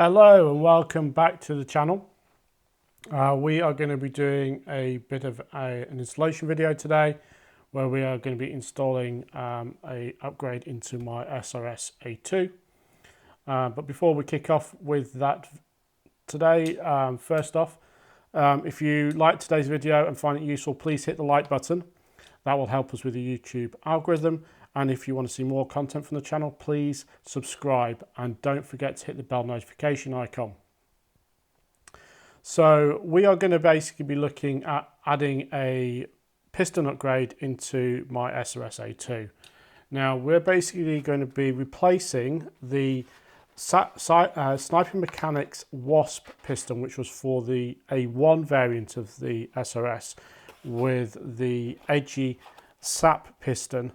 Hello and welcome back to the channel. We are going to be doing a bit of an installation video today where we are going to be installing a upgrade into my SRS-A2. But before we kick off with that today, first off, if you like today's video and find it useful, please hit the like button. That will help us with the YouTube algorithm. And if you want to see more content from the channel, please subscribe and don't forget to hit the bell notification icon. So we are going to basically be looking at adding a piston upgrade into my SRS-A2. Now we're basically going to be replacing the Sniping Mechanics Wasp piston, which was for the A1 variant of the SRS, with the EdGi SAP piston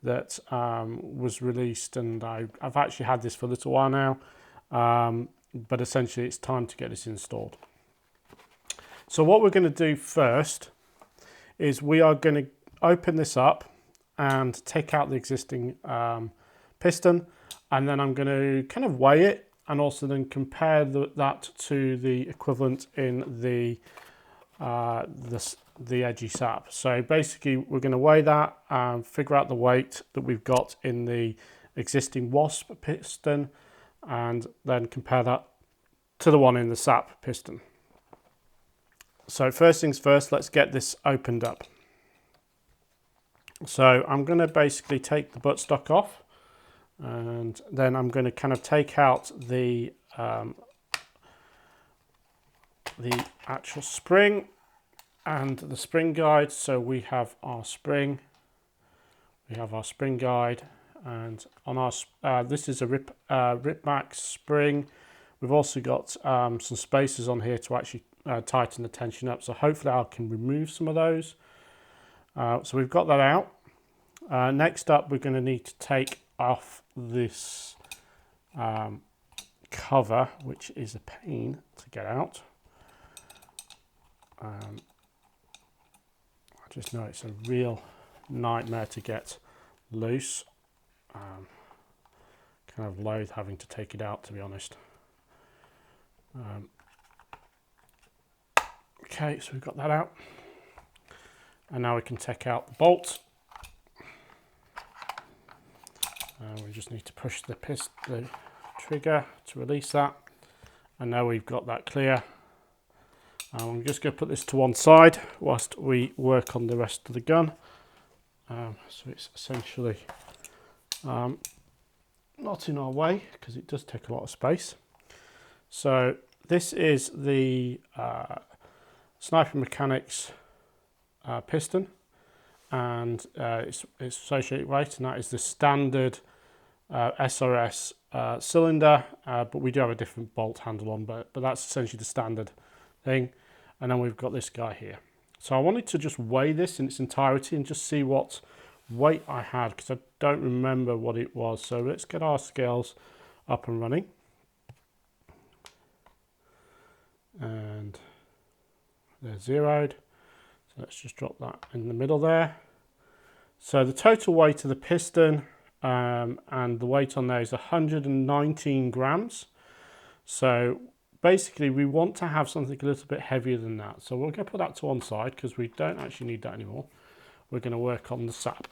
that was released, and I've actually had this for a little while now, but essentially it's time to get this installed. So what we're going to do first is we are going to open this up and take out the existing piston, and then I'm going to kind of weigh it and also then compare that to the equivalent in the EdGi SAP. So basically we're going to weigh that and figure out the weight that we've got in the existing Wasp piston and then compare that to the one in the SAP piston. So first things first, let's get this opened up. So I'm going to basically take the buttstock off, and then I'm going to kind of take out the actual spring and the spring guide. So we have our spring, guide, and on our this is a Rapax spring. We've also got some spacers on here to actually tighten the tension up, so hopefully I can remove some of those. So we've got that out. Next up, we're going to need to take off this cover, which is a pain to get out. I just know it's a real nightmare to get loose. Kind of loathe having to take it out, to be honest. Okay, so we've got that out, and now we can take out the bolt. We just need to push the trigger to release that, and now we've got that clear. I'm just going to put this to one side whilst we work on the rest of the gun. So it's essentially not in our way because it does take a lot of space. So this is the Sniping Mechanics piston, and its associated weight, and that is the standard SRS cylinder, but we do have a different bolt handle on, but that's essentially the standard thing. And then we've got this guy here. So I wanted to just weigh this in its entirety and just see what weight I had, because I don't remember what it was. So let's get our scales up and running. And they're zeroed. So let's just drop that in the middle there. So the total weight of the piston and the weight on there is 119 grams. So basically we want to have something a little bit heavier than that. So we're going to put that to one side because we don't actually need that anymore. We're going to work on the SAP.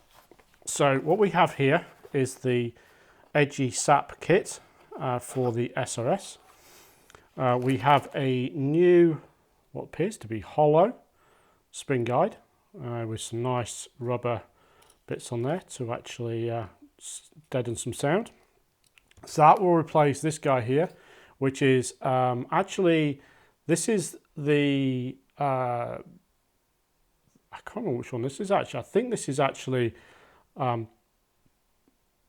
So what we have here is the EdGi SAP kit for the SRS. We have a new, what appears to be hollow spring guide with some nice rubber bits on there to actually deaden some sound. So that will replace this guy here, which is actually, this is the I can't remember which one this is actually. I think this is actually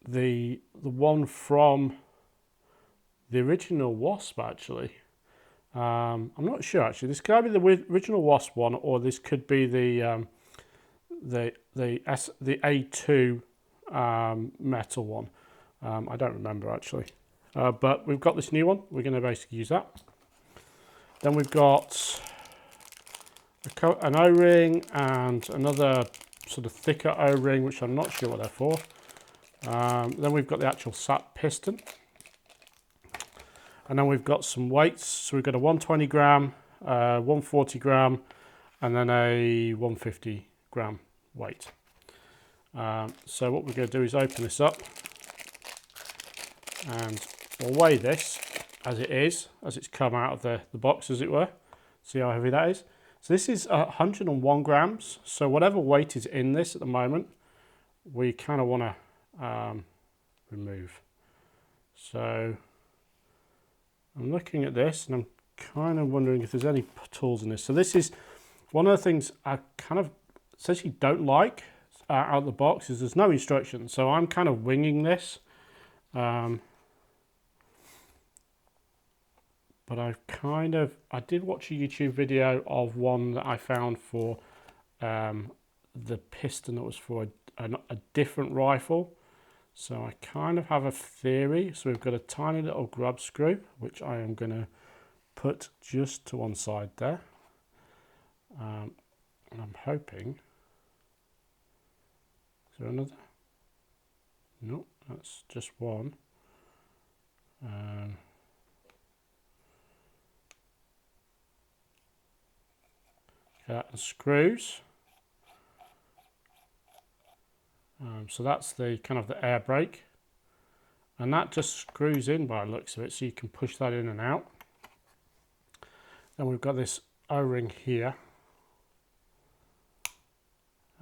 the one from the original Wasp actually. I'm not sure actually. This could either be the original Wasp one, or this could be the A2 metal one. I don't remember actually. But we've got this new one. We're going to basically use that. Then we've got an O-ring and another sort of thicker O-ring, which I'm not sure what they're for. Then we've got the actual SAP piston. And then we've got some weights. So we've got a 120 gram, 140 gram, and then a 150 gram weight. So what we're going to do is open this up and we'll weigh this as it is, as it's come out of the box, as it were. See how heavy that is? So this is 101 grams. So whatever weight is in this at the moment, we kind of want to remove. So I'm looking at this and I'm kind of wondering if there's any tools in this. So this is one of the things I kind of essentially don't like out of the box, is there's no instructions. So I'm kind of winging this. But I did watch a YouTube video of one that I found for the piston that was for a different rifle. So I kind of have a theory. So we've got a tiny little grub screw, which I am going to put just to one side there. And I'm hoping, is there another? No, that's just one. And screws. So that's the kind of the air brake, and that just screws in by the looks of it, so you can push that in and out. Then we've got this O-ring here.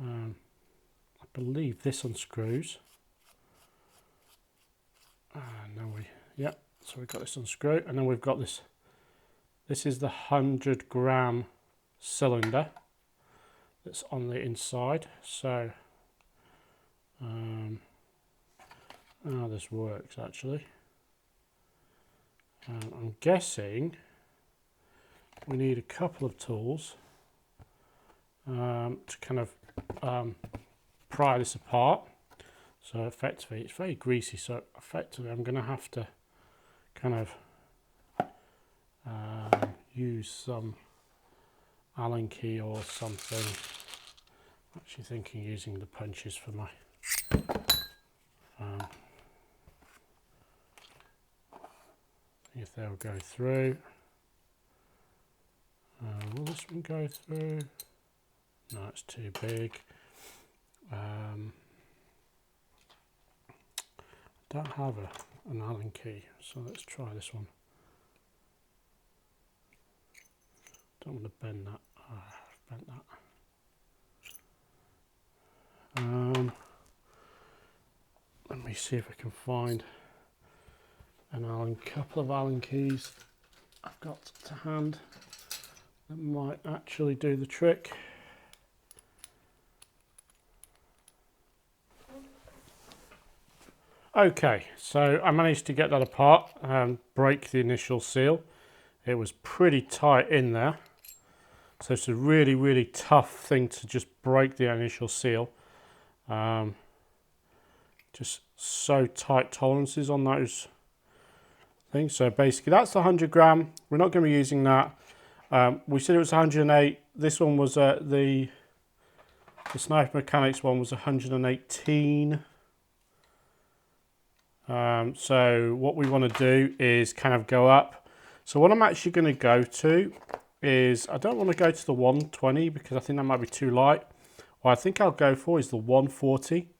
I believe this unscrews. And then so we've got this unscrew, and then we've got this. This is the 100 gram cylinder that's on the inside. So how this works actually, I'm guessing we need a couple of tools to kind of pry this apart. So effectively it's very greasy, so effectively I'm going to have to kind of use some Allen key or something. I'm actually thinking using the punches for my if they'll go through. Will this one go through? No, it's too big. I don't have an Allen key, so let's try this one. Don't want to bend that. I've bent that. Let me see if I can find a couple of Allen keys I've got to hand that might actually do the trick. Okay, so I managed to get that apart and break the initial seal. It was pretty tight in there, so it's a really, really tough thing to just break the initial seal. Just so tight tolerances on those things. So basically that's the 100 gram. We're not going to be using that. We said it was 108. This one was the Sniper Mechanics one was 118. So what we want to do is kind of go up. So what I'm actually going to go to is, I don't want to go to the 120 because I think that might be too light. What I think I'll go for is the 140.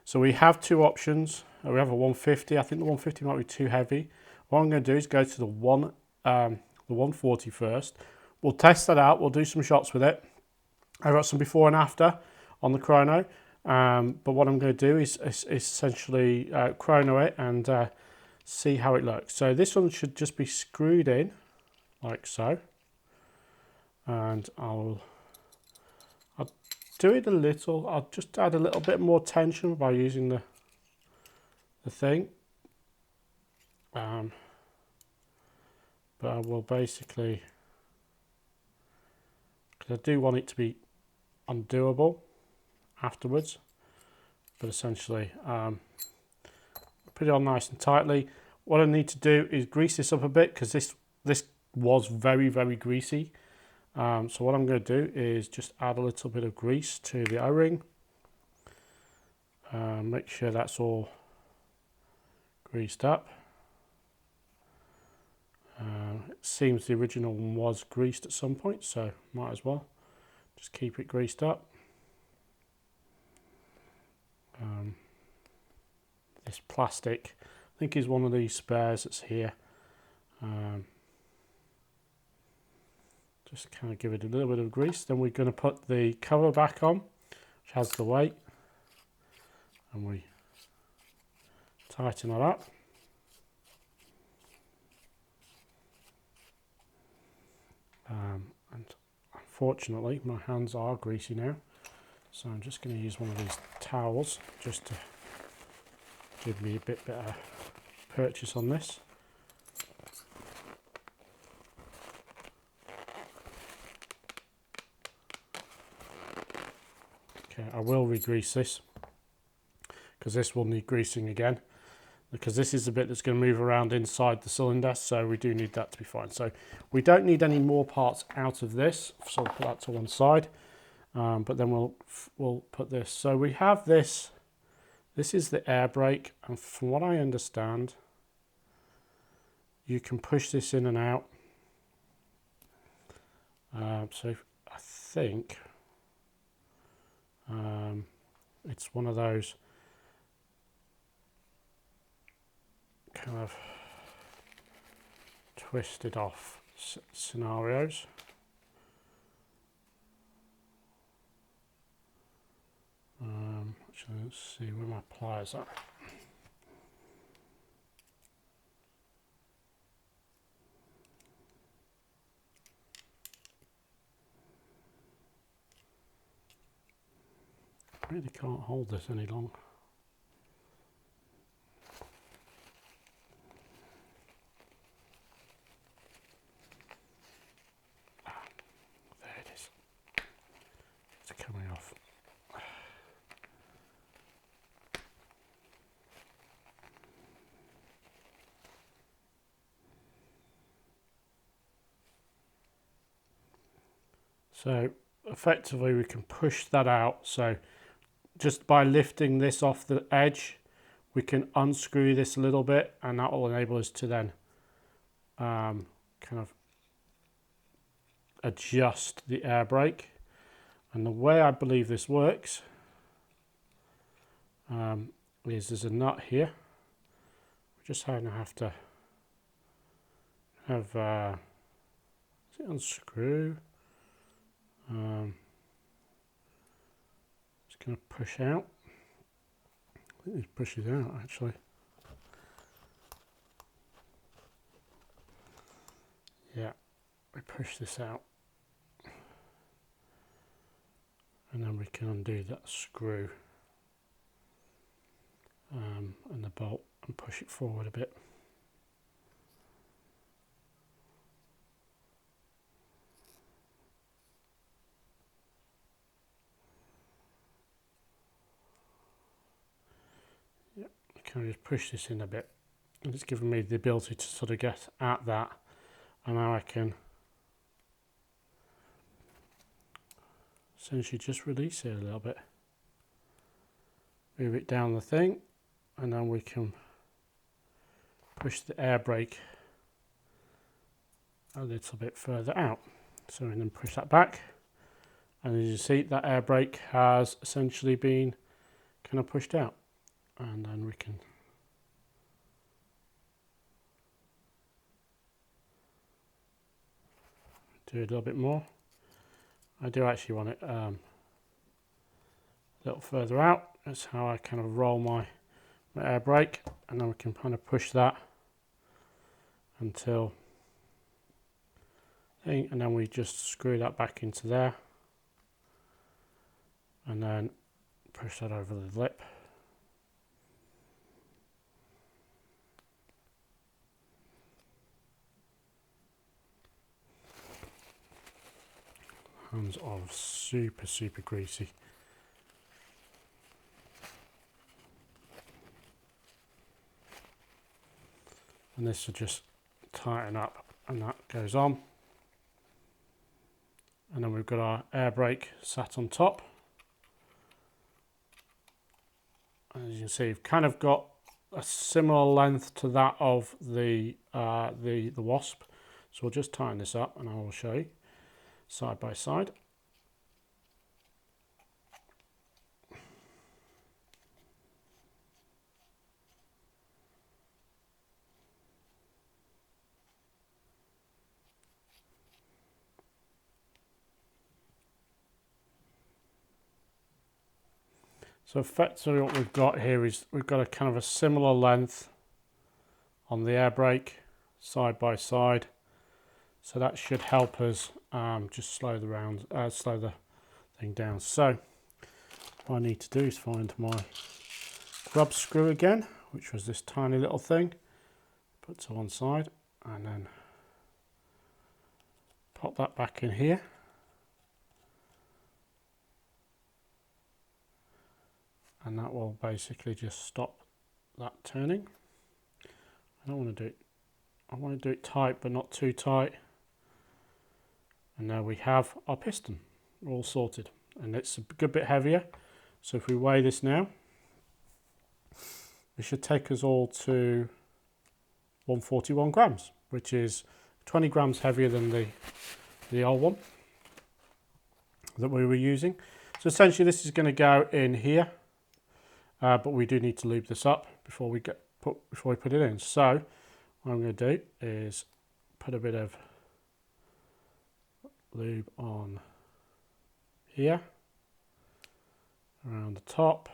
So we have two options. We have a 150. I think the 150 might be too heavy. What I'm going to do is go to the 140 first. We'll test that out. We'll do some shots with it. I've got some before and after on the Chrono. But what I'm going to do is essentially Chrono it and see how it looks. So this one should just be screwed in like so. And I'll do it a little. I'll just add a little bit more tension by using the thing. But I will basically, because I do want it to be undoable afterwards, but essentially put it on nice and tightly. What I need to do is grease this up a bit because this was very, very greasy. So what I'm going to do is just add a little bit of grease to the O-ring. Make sure that's all greased up. It seems the original one was greased at some point, so might as well just keep it greased up. This plastic, I think, is one of these spares that's here. Just kind of give it a little bit of grease. Then we're going to put the cover back on, which has the weight, and we tighten it up. And unfortunately my hands are greasy now, so I'm just going to use one of these towels just to give me a bit better purchase on this. Okay, I will re-grease this because this will need greasing again, because this is the bit that's going to move around inside the cylinder, so we do need that to be fine. So we don't need any more parts out of this, so we'll put that to one side, but then we'll put this. So we have this. This is the air brake, and from what I understand, you can push this in and out. So I think it's one of those kind of twisted off scenarios. Actually, let's see where my pliers are. I really can't hold this any longer. There it is. It's coming off. So effectively we can push that out. So just by lifting this off the edge, we can unscrew this a little bit, and that will enable us to then kind of adjust the air brake. And the way I believe this works is there's a nut here. We're just going to have to have does it unscrew? Just going to push out. I think this pushes out actually. Yeah, we push this out, and then we can undo that screw and the bolt and push it forward a bit. Can I just push this in a bit, and it's given me the ability to sort of get at that, and now I can essentially just release it a little bit, move it down the thing, and then we can push the air brake a little bit further out. So and then push that back, and as you see, that air brake has essentially been kind of pushed out. And then we can do a little bit more. I do actually want it a little further out. That's how I kind of roll my air brake, and then we can kind of push that until thing, and then we just screw that back into there, and then push that over the lip. Hands are super greasy. And this will just tighten up, and that goes on. And then we've got our air brake sat on top. As you can see, you've kind of got a similar length to that of the the wasp. So we'll just tighten this up and I will show you side by side. So effectively what we've got here is we've got a kind of a similar length on the air brake side by side. So that should help us just slow the thing down. So what I need to do is find my grub screw again, which was this tiny little thing. Put to one side and then pop that back in here. And that will basically just stop that turning. I don't want to do it, I want to do it tight but not too tight. And now we have our piston all sorted, and it's a good bit heavier. So if we weigh this now, it should take us all to 141 grams, which is 20 grams heavier than the old one that we were using. So essentially this is going to go in here. But we do need to lube this up before we put it in. So what I'm going to do is put a bit of lube on here, around the top,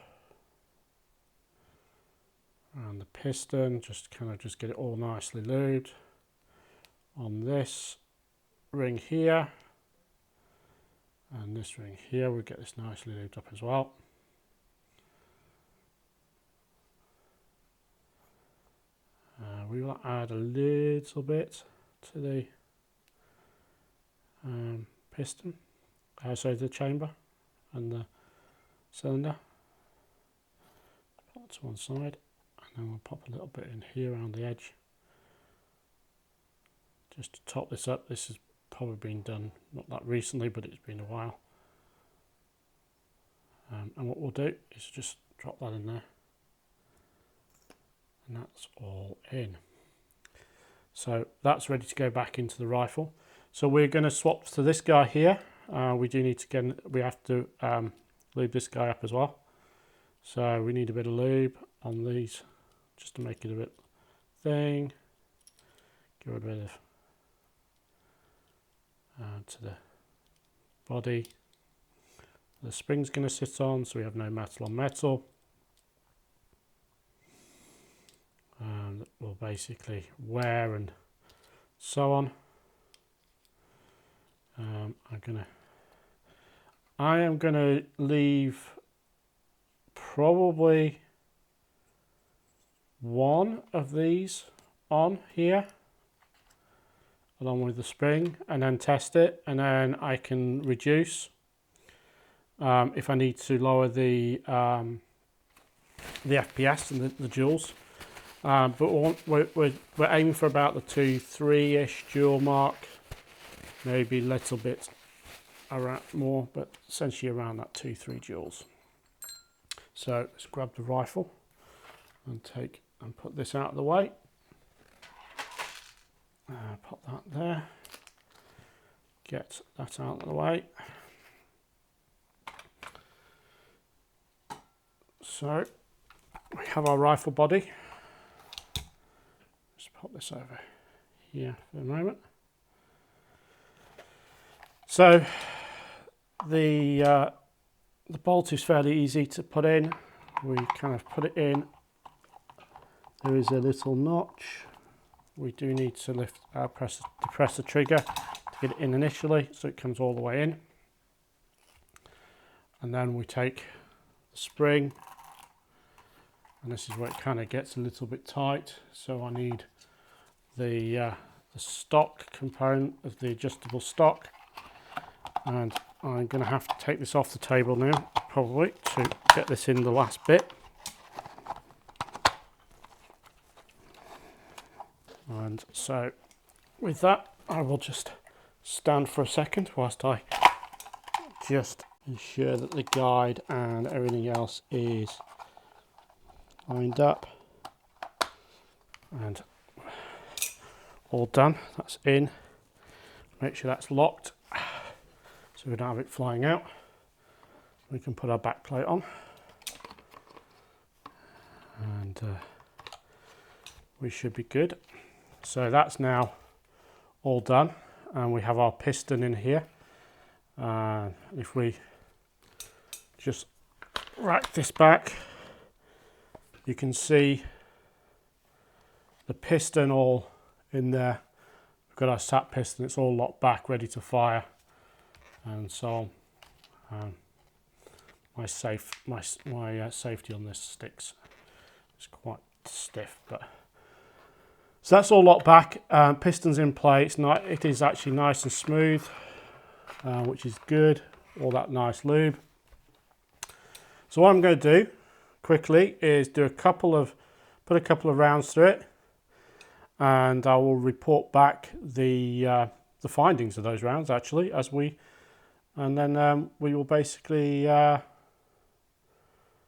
around the piston, just get it all nicely lubed. On this ring here and this ring here, we'll get this nicely lubed up as well. We will add a little bit to the piston, so the chamber and the cylinder. Put that to one side, and then we'll pop a little bit in here around the edge, just to top this up. This has probably been done not that recently, but it's been a while. And what we'll do is just drop that in there. And that's all in. So that's ready to go back into the rifle. So we're going to swap to this guy here. We have to lube this guy up as well. So we need a bit of lube on these just to make it a bit thing. Give it a bit of to the body. The spring's going to sit on, so we have no metal on metal. That will basically wear and so on. I am gonna leave probably one of these on here along with the spring, and then test it, and then I can reduce if I need to lower the FPS and the joules. But we're aiming for about the 2-3-ish joule mark, maybe a little bit around more, but essentially around that 2-3 joules. So let's grab the rifle and put this out of the way. Pop that there. Get that out of the way. So we have our rifle body. Pop this over here for a moment. So the bolt is fairly easy to put in. We kind of put it in. There is a little notch. We do need to depress the trigger to get it in initially, so it comes all the way in. And then we take the spring, and this is where it kind of gets a little bit tight. So I need the stock component of the adjustable stock, and I'm going to have to take this off the table now probably to get this in the last bit. And so with that, I will just stand for a second whilst I just ensure that the guide and everything else is lined up, and all done. That's in. Make sure that's locked so we don't have it flying out. We can put our back plate on, and we should be good. So that's now all done, and we have our piston in here. If we just rack this back, you can see the piston all in there. We've got our SAP piston, it's all locked back, ready to fire, and so on. My safety on this sticks. It's quite stiff, but so that's all locked back. Piston's in play. It is actually nice and smooth, which is good. All that nice lube. So what I'm going to do quickly is put a couple of rounds through it, and I will report back the findings of those rounds actually and then we will basically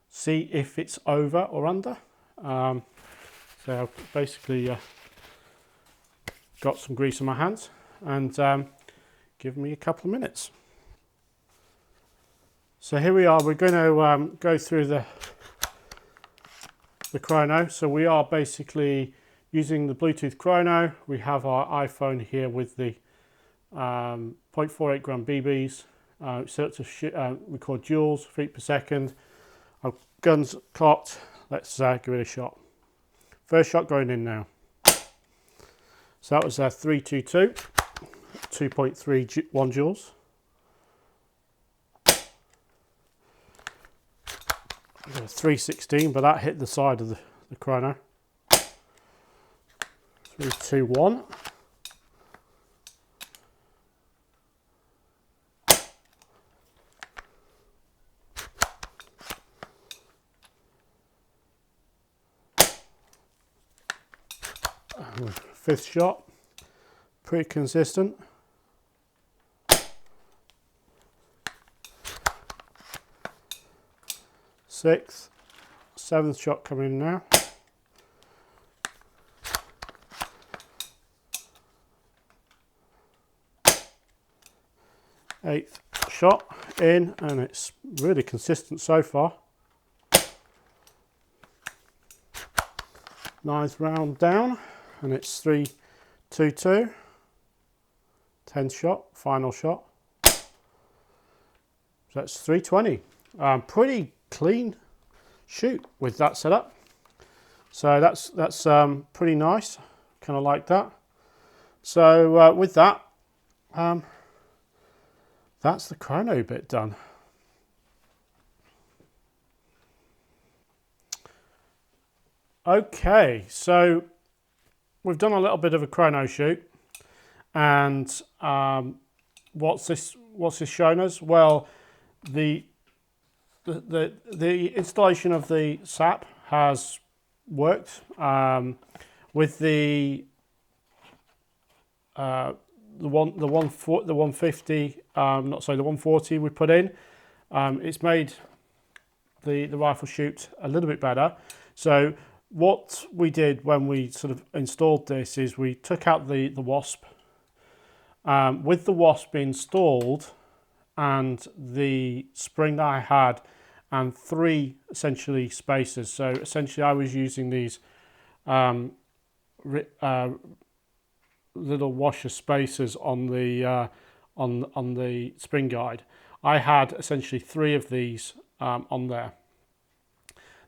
see if it's over or under. So basically got some grease on my hands, and give me a couple of minutes. So here we are. We're going to go through the Chrono. So we are basically using the Bluetooth Chrono. We have our iPhone here with the 0.48 gram BBs. Set to record joules, feet per second. Our gun's clocked. Let's give it a shot. First shot going in now. So that was 322, 2.31 joules. 316, but that hit the side of the Chrono. 321. Fifth shot, pretty consistent. Sixth, seventh shot coming in now. Eighth shot in, and it's really consistent so far. Ninth round down, and it's 322. 10th shot, final shot. So that's 320. Pretty clean shoot with that setup. So that's pretty nice. Kind of like that. So with that, that's the Chrono bit done. Okay, so we've done a little bit of a Chrono shoot, and what's this shown us? Well, the installation of the SAP has worked with the 140 we put in. It's made the rifle shoot a little bit better. So what we did when we sort of installed this is we took out the wasp. With the wasp installed and the spring that I had and 3 essentially spacers. So essentially I was using these little washer spacers on the spring guide. I had essentially 3 of these on there.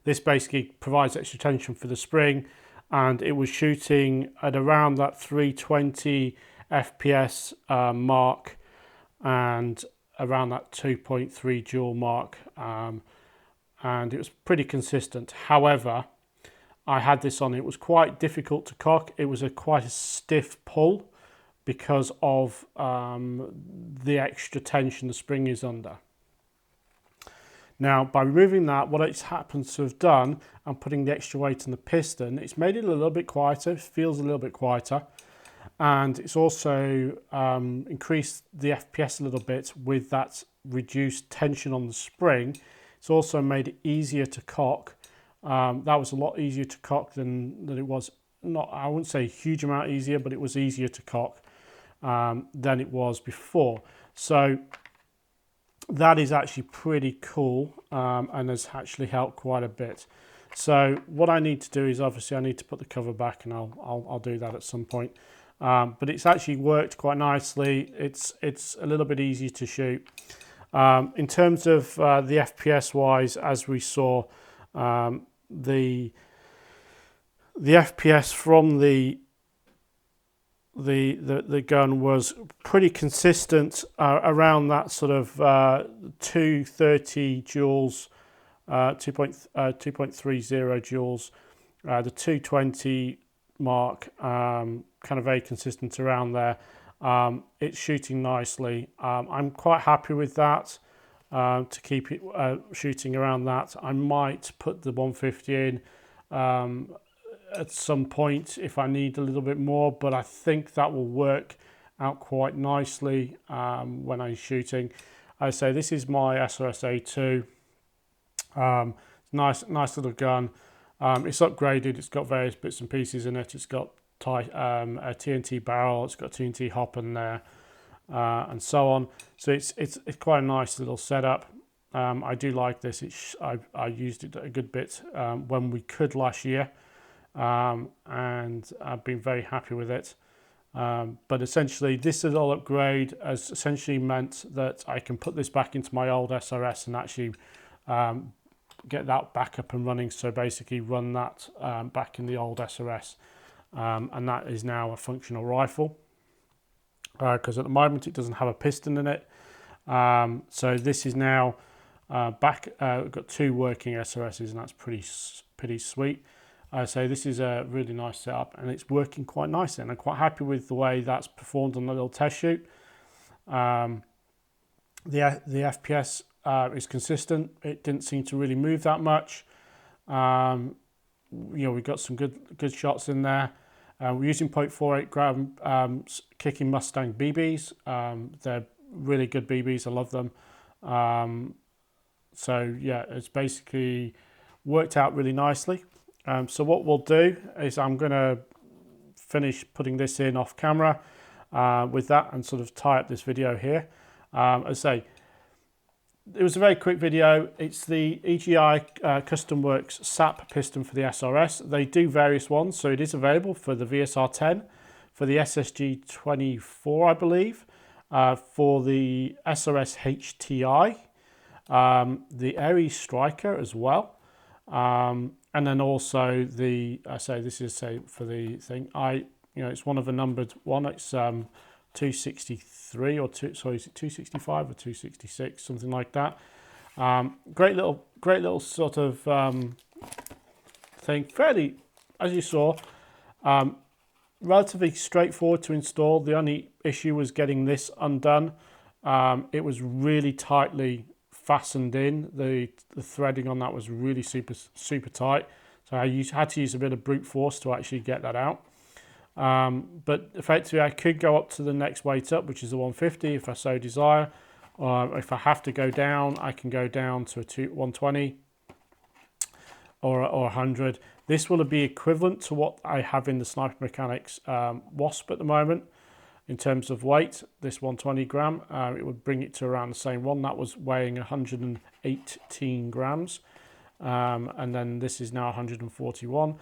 This basically provides extra tension for the spring, and it was shooting at around that 320 FPS mark and around that 2.3 joule mark, and it was pretty consistent. However, I had this on, it was quite difficult to cock. It was quite a stiff pull because of the extra tension the spring is under. Now, by removing that, what it's happened to have done and putting the extra weight on the piston, it's made it a little bit quieter. It feels a little bit quieter, and it's also increased the FPS a little bit with that reduced tension on the spring. It's also made it easier to cock. That was a lot easier to cock than it was not, I wouldn't say a huge amount easier, but it was easier to cock than it was before. So that is actually pretty cool, and has actually helped quite a bit. So what I need to do is, obviously I need to put the cover back, and I'll do that at some point. But it's actually worked quite nicely. It's a little bit easier to shoot. In terms of the FPS wise, as we saw, the FPS from the gun was pretty consistent around that sort of 230 joules, 2.30 joules, the 220 mark, kind of very consistent around there. It's shooting nicely. I'm quite happy with that, to keep it shooting around that. I might put the 150 in at some point if I need a little bit more, but I think that will work out quite nicely when I'm shooting. I say this is my SRS-A2. Nice little gun. It's upgraded. It's got various bits and pieces in it. It's got a TNT barrel. It's got TNT hop in there, and so on. So it's quite a nice little setup. I do like this. I used it a good bit when we could last year. And I've been very happy with it. But essentially this little upgrade has essentially meant that I can put this back into my old SRS and actually get that back up and running. So basically run that back in the old SRS, and that is now a functional rifle, because at the moment it doesn't have a piston in it. So this is now back. We've got 2 working SRSs, and that's pretty sweet. So this is a really nice setup, and it's working quite nicely, and I'm quite happy with the way that's performed on the little test shoot. The FPS is consistent. It didn't seem to really move that much. You know, we got some good shots in there. We're using 0.48 gram Kicking Mustang BBs. They're really good BBs. I love them. So yeah, it's basically worked out really nicely. So what we'll do is I'm going to finish putting this in off camera with that, and sort of tie up this video here. As I say, it was a very quick video. It's the EdGi Custom Works SAP piston for the SRS. They do various ones, so it is available for the VSR10, for the SSG24, I believe, for the SRS HTI, the Aries Striker as well. And then also the, this is for the thing, it's one of a numbered one. It's 263 or is it 265 or 266, something like that. Great little sort of thing. Fairly, as you saw, relatively straightforward to install. The only issue was getting this undone. It was really tightly fastened in. The threading on that was really super tight, so I had to use a bit of brute force to actually get that out. But effectively I could go up to the next weight up, which is the 150 if I so desire, or if I have to go down, I can go down to a 120 or 100. This will be equivalent to what I have in the Sniper Mechanics Wasp at the moment. In terms of weight, this 120 gram, it would bring it to around the same one. That was weighing 118 grams. And then this is now 141.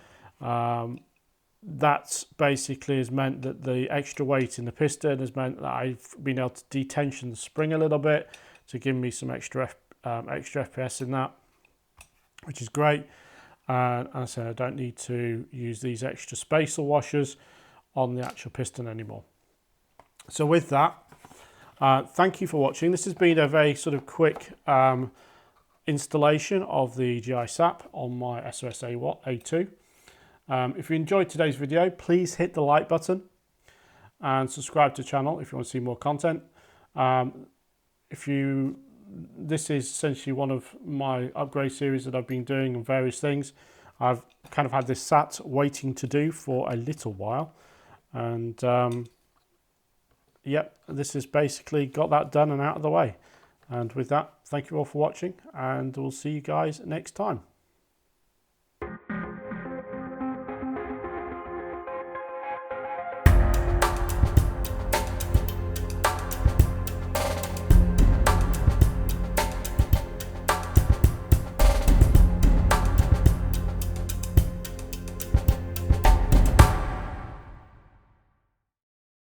That's basically has meant that the extra weight in the piston has meant that I've been able to detension the spring a little bit to give me some extra FPS in that, which is great. And I said I don't need to use these extra spacer washers on the actual piston anymore. So with that, thank you for watching. This has been a very sort of quick installation of the EdGi SAP on my SRS-A2. If you enjoyed today's video, please hit the like button and subscribe to the channel if you want to see more content. This is essentially one of my upgrade series that I've been doing on various things. I've kind of had this sat waiting to do for a little while, and yep, this has basically got that done and out of the way. And with that, thank you all for watching, and we'll see you guys next time.